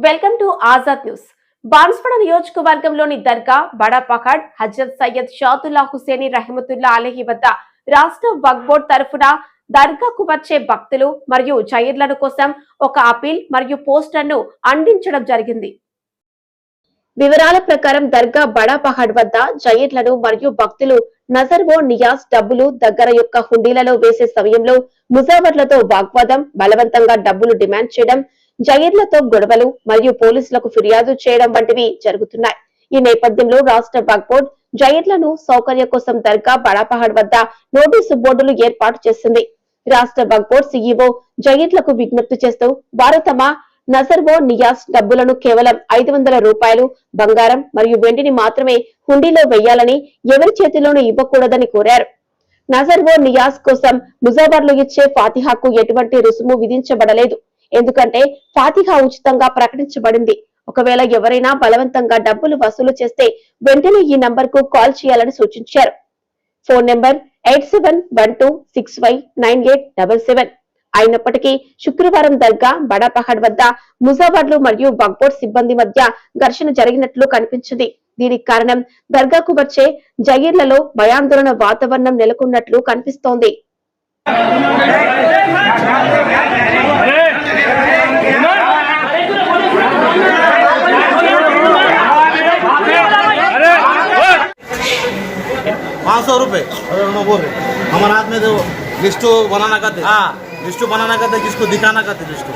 Welcome to Azad news. Banswada నియోజకవర్గంలోని దర్గా బడా పహాడ్ హజరత్ సయ్యద్ షాతుల్లా హుసేని రహిమతుల్లా అలహి వద్ద రాష్ట్ర వక్ఫ్ బోర్డు తరఫున దర్గాకు వచ్చే భక్తులు మరియు జైర్లను కోసం ఒక అపీల్ మరియు పోస్టర్ ను అందించడం జరిగింది. వివరాల ప్రకారం దర్గా బడా పహాడ్ వద్ద జైర్లను మరియు భక్తులు నజర్ ఓ నియాజ్ డబ్బులు దగ్గర యొక్క హుండీలలో వేసే సమయంలో ముజావర్లతో వాగ్వాదం, బలవంతంగా డబ్బులు డిమాండ్ చేయడం, జైర్లతో గొడవలు మరియు పోలీసులకు ఫిర్యాదు చేయడం వంటివి జరుగుతున్నాయి. ఈ నేపథ్యంలో రాష్ట్ర వక్ఫ్ బోర్డు జైర్లను సౌకర్య కోసం దర్గా బడాపహాడ్ వద్ద నోటీసు బోర్డులు ఏర్పాటు చేసింది. రాష్ట్ర వక్ఫ్ బోర్డు సీఈఓ జైర్లకు విజ్ఞప్తి చేస్తూ వారు తమ నజర్ ఓ నియాజ్ డబ్బులను కేవలం 500 రూపాయలు బంగారం మరియు వెండిని మాత్రమే హుండీలో వేయాలని, ఎవరి చేతిలోనూ ఇవ్వకూడదని కోరారు. నజర్ ఓ నియాజ్ కోసం ముజావర్లు ఇచ్చే ఫాతిహాకు ఎటువంటి రుసుము విధించబడలేదు. ఎందుకంటే ఫాతిహా ఉచితంగా ప్రకటించబడింది. ఒకవేళ ఎవరైనా బలవంతంగా డబ్బులు వసూలు చేస్తే వెంటనే ఈ నంబర్ కు కాల్ చేయాలని సూచించారు. Phone number 8712659877. అయినప్పటికీ శుక్రవారం దర్గా బడా పహాడ్ వద్ద ముజావర్లు మరియు వక్ఫ్ బోర్డు సిబ్బంది మధ్య ఘర్షణ జరిగినట్లు కనిపించింది. దీనికి కారణం దర్గాకు వచ్చే జైర్లలో భయాందోళన వాతావరణం నెలకొన్నట్లు కనిపిస్తోంది. ₹500 बोल रहे हमारे हाथ में तो लिस्ट बनाना का थे, लिस्ट बनाना का था, किसको दिखाना का थे लिस्ट